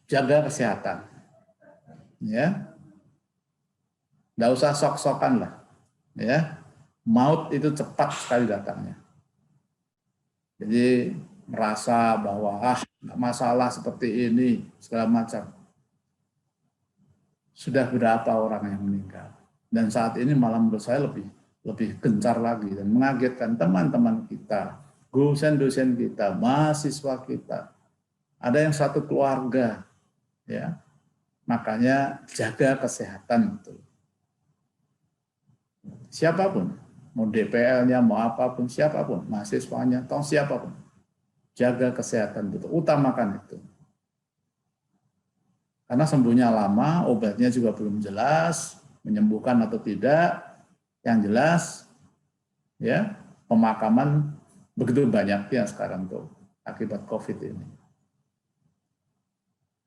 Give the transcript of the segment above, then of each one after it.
jaga kesehatan. Ya. Nggak usah sok-sokan lah. Ya. Maut itu cepat sekali datangnya. Jadi merasa bahwa nggak masalah seperti ini, segala macam. Sudah berapa orang yang meninggal. Dan saat ini malah menurut saya lebih gencar lagi dan mengagetkan teman-teman kita, dosen-dosen kita, mahasiswa kita. Ada yang satu keluarga, ya. Makanya jaga kesehatan itu. Siapapun, mau DPL-nya, mau apapun, siapapun, mahasiswanya, atau siapapun, jaga kesehatan itu, utamakan itu. Karena sembuhnya lama, obatnya juga belum jelas, menyembuhkan atau tidak. Yang jelas, ya pemakaman begitu banyaknya sekarang tuh akibat COVID ini.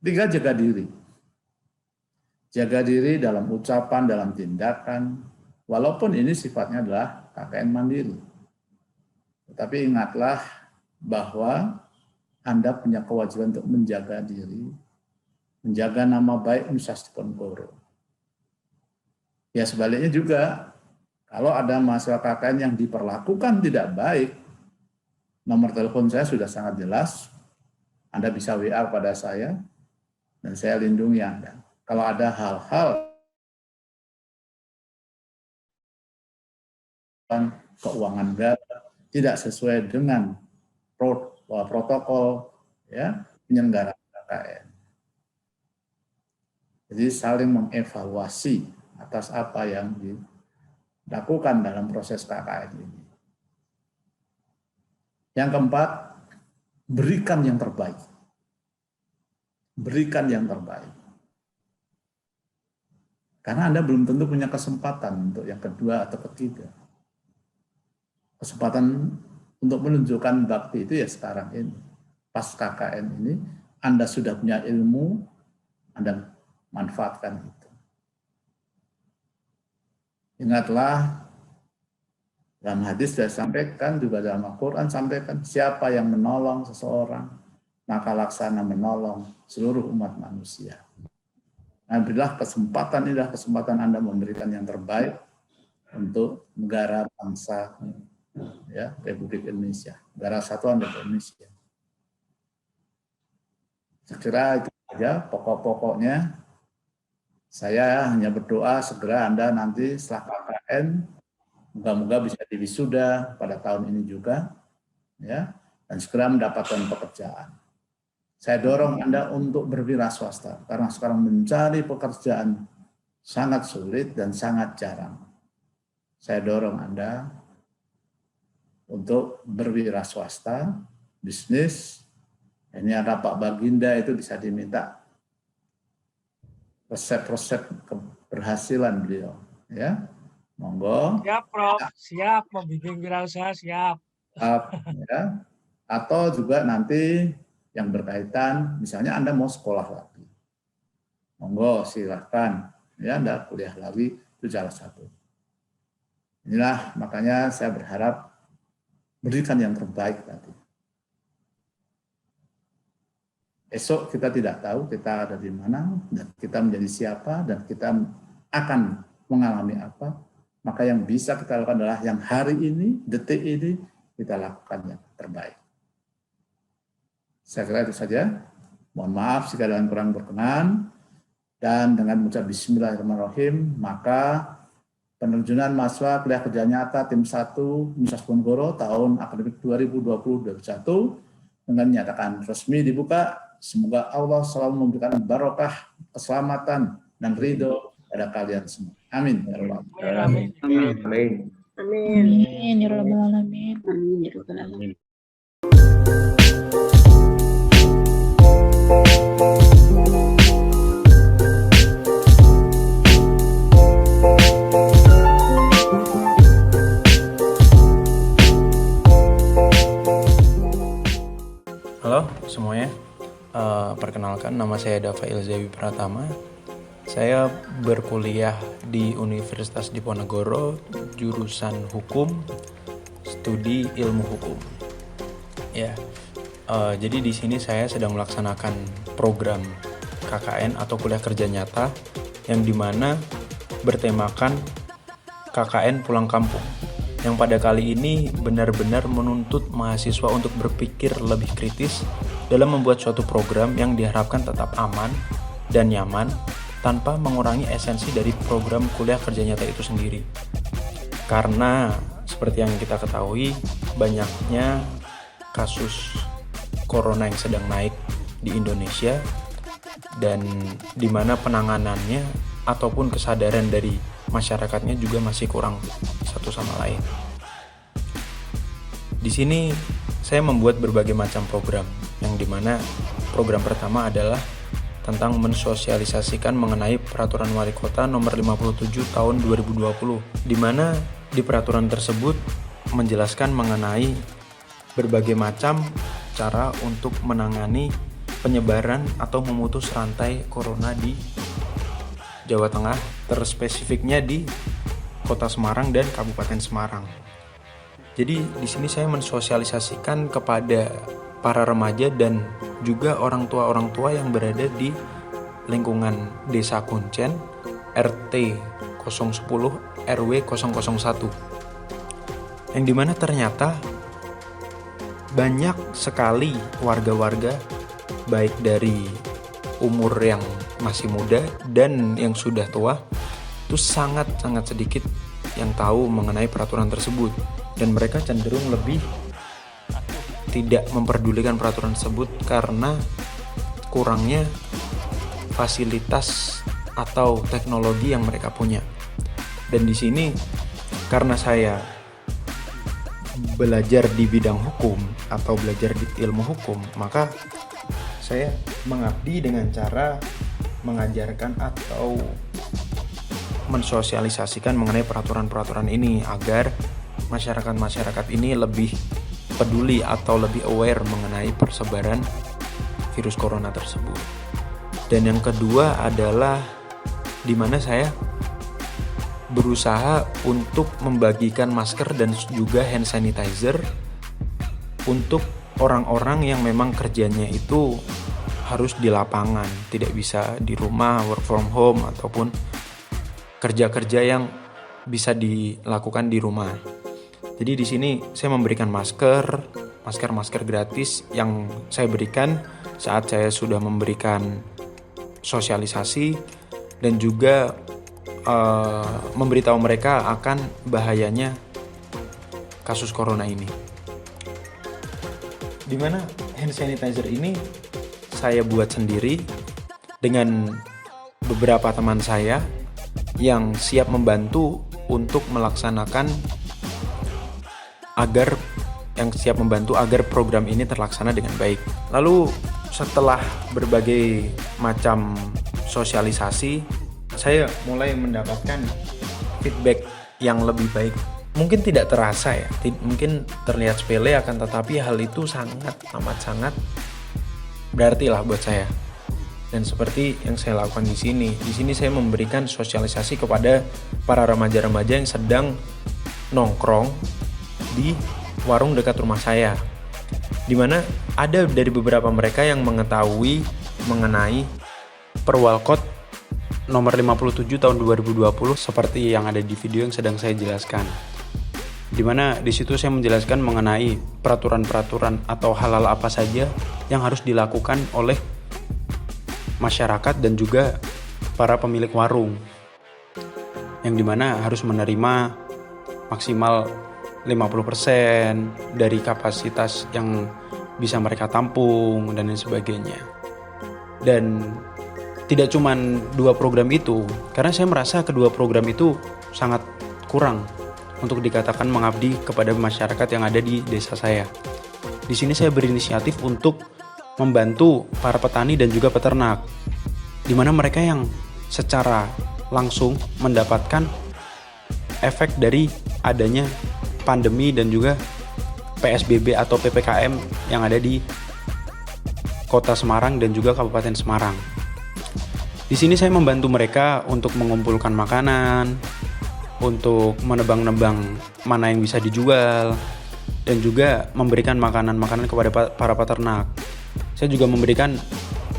3, jaga diri. Jaga diri dalam ucapan, dalam tindakan, walaupun ini sifatnya adalah KKN mandiri. Tetapi ingatlah bahwa Anda punya kewajiban untuk menjaga diri, menjaga nama baik Universitas Diponegoro. Ya sebaliknya juga, kalau ada mahasiswa KKN yang diperlakukan tidak baik, nomor telepon saya sudah sangat jelas, Anda bisa WA pada saya, dan saya lindungi Anda. Kalau ada hal-hal keuangan negara tidak sesuai dengan protokol ya penyelenggaraan KKN. Jadi saling mengevaluasi atas apa yang dilakukan dalam proses KKN ini. Yang keempat, berikan yang terbaik. Berikan yang terbaik. Karena Anda belum tentu punya kesempatan untuk yang kedua atau ketiga. Kesempatan untuk menunjukkan bakti itu ya sekarang ini. Pas KKN ini, Anda sudah punya ilmu, Anda manfaatkan itu. Ingatlah, dalam hadis sudah sampaikan, juga dalam Al-Quran sampaikan, siapa yang menolong seseorang, maka laksana menolong seluruh umat manusia. Nah, berilah kesempatan, inilah kesempatan Anda memberikan yang terbaik untuk negara, bangsa, ya, Republik Indonesia, negara Kesatuan Republik Indonesia. Saya kira itu saja pokok-pokoknya. Saya hanya berdoa segera Anda nanti setelah KKN, moga-moga bisa diwisuda pada tahun ini juga, ya, dan segera mendapatkan pekerjaan. Saya dorong Anda untuk berwira swasta, karena sekarang mencari pekerjaan sangat sulit dan sangat jarang. Saya dorong Anda untuk berwira swasta, bisnis. Ini ada Pak Baginda, itu bisa diminta resep-resep keberhasilan beliau. Ya, monggo. Siap, Prof. Siap, mau bikin wirausaha, siap. Ya. Atau juga nanti yang berkaitan, misalnya Anda mau sekolah lagi. Monggo, silahkan. Ya, Anda kuliah lagi, itu salah satu. Inilah makanya saya berharap berikan yang terbaik tadi. Esok kita tidak tahu kita ada di mana, dan kita menjadi siapa, dan kita akan mengalami apa. Maka yang bisa kita lakukan adalah yang hari ini, detik ini, kita lakukan yang terbaik. Saya kira itu saja. Mohon maaf jika ada yang kurang berkenan. Dan dengan mengucap Bismillahirrahmanirrahim, maka penerjunan mahasiswa kuliah kerja nyata tim 1 Universitas Diponegoro tahun akademik 2020-2021 dengan dinyatakan resmi dibuka. Semoga Allah selalu memberikan barokah, keselamatan, dan ridho pada kalian semua. Amin. Amin. Amin. Amin. Ya Rabbal Alamin. Amin. Ya Rabbal Alamin. Halo semuanya, perkenalkan nama saya Dava Ilzawi Pratama. Saya berkuliah di Universitas Diponegoro, jurusan Hukum, studi Ilmu Hukum. Ya, jadi di sini saya sedang melaksanakan program KKN atau kuliah kerja nyata, yang dimana bertemakan KKN pulang kampung, yang pada kali ini benar-benar menuntut mahasiswa untuk berpikir lebih kritis dalam membuat suatu program yang diharapkan tetap aman dan nyaman tanpa mengurangi esensi dari program kuliah kerja nyata itu sendiri. Karena seperti yang kita ketahui, banyaknya kasus corona yang sedang naik di Indonesia, dan di mana penanganannya ataupun kesadaran dari masyarakatnya juga masih kurang satu sama lain. Di sini saya membuat berbagai macam program, yang dimana program pertama adalah tentang mensosialisasikan mengenai Peraturan Wali Kota Nomor 57 Tahun 2020, di mana di peraturan tersebut menjelaskan mengenai berbagai macam cara untuk menangani penyebaran atau memutus rantai corona di Jawa Tengah, terspesifiknya di Kota Semarang dan Kabupaten Semarang. Jadi di sini saya mensosialisasikan kepada para remaja dan juga orang tua yang berada di lingkungan Desa Kuncen, RT 010, RW 001. Yang dimana ternyata banyak sekali warga-warga, baik dari umur yang masih muda dan yang sudah tua, itu sangat-sangat sedikit yang tahu mengenai peraturan tersebut, dan mereka cenderung lebih tidak memperdulikan peraturan tersebut karena kurangnya fasilitas atau teknologi yang mereka punya. Dan di sini karena saya belajar di bidang hukum atau belajar di ilmu hukum, maka saya mengabdi dengan cara mengajarkan atau mensosialisasikan mengenai peraturan-peraturan ini agar masyarakat ini lebih peduli atau lebih aware mengenai persebaran virus corona tersebut. Dan yang kedua adalah di mana saya berusaha untuk membagikan masker dan juga hand sanitizer untuk orang-orang yang memang kerjanya itu harus di lapangan, tidak bisa di rumah, work from home, ataupun kerja-kerja yang bisa dilakukan di rumah. Jadi di sini saya memberikan masker gratis yang saya berikan saat saya sudah memberikan sosialisasi dan juga memberitahu mereka akan bahayanya kasus corona ini. Dimana hand sanitizer ini saya buat sendiri dengan beberapa teman saya yang siap membantu untuk melaksanakan agar program ini terlaksana dengan baik. Lalu setelah berbagai macam sosialisasi, saya mulai mendapatkan feedback yang lebih baik. Mungkin tidak terasa ya, mungkin terlihat sepele, akan tetapi hal itu amat sangat berarti lah buat saya. Dan seperti yang saya lakukan di sini saya memberikan sosialisasi kepada para remaja-remaja yang sedang nongkrong di warung dekat rumah saya, di mana ada dari beberapa mereka yang mengetahui mengenai Perwalkot nomor 57 tahun 2020 seperti yang ada di video yang sedang saya jelaskan. Di mana di situ saya menjelaskan mengenai peraturan-peraturan atau hal-hal apa saja yang harus dilakukan oleh masyarakat dan juga para pemilik warung, yang dimana harus menerima maksimal 50% dari kapasitas yang bisa mereka tampung dan lain sebagainya. Dan tidak cuma 2 program itu, karena saya merasa kedua program itu sangat kurang untuk dikatakan mengabdi kepada masyarakat yang ada di desa saya. Di sini saya berinisiatif untuk membantu para petani dan juga peternak, di mana mereka yang secara langsung mendapatkan efek dari adanya pandemi dan juga PSBB atau PPKM yang ada di Kota Semarang dan juga Kabupaten Semarang. Di sini saya membantu mereka untuk mengumpulkan makanan, untuk menebang-nebang mana yang bisa dijual, dan juga memberikan makanan-makanan kepada para peternak. Saya juga memberikan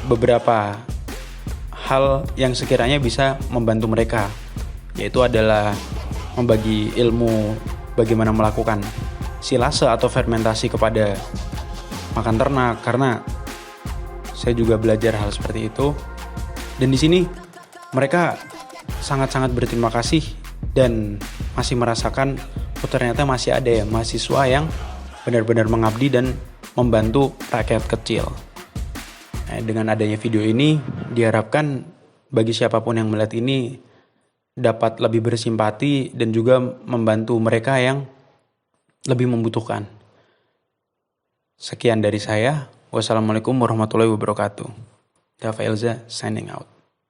beberapa hal yang sekiranya bisa membantu mereka, yaitu adalah membagi ilmu bagaimana melakukan silase atau fermentasi kepada makan ternak, karena saya juga belajar hal seperti itu. Dan di sini mereka sangat-sangat berterima kasih dan masih merasakan ternyata masih ada ya mahasiswa yang benar-benar mengabdi dan membantu rakyat kecil. Dengan adanya video ini diharapkan bagi siapapun yang melihat ini dapat lebih bersimpati dan juga membantu mereka yang lebih membutuhkan. Sekian dari saya. Wassalamualaikum warahmatullahi wabarakatuh. Dava Elza signing out.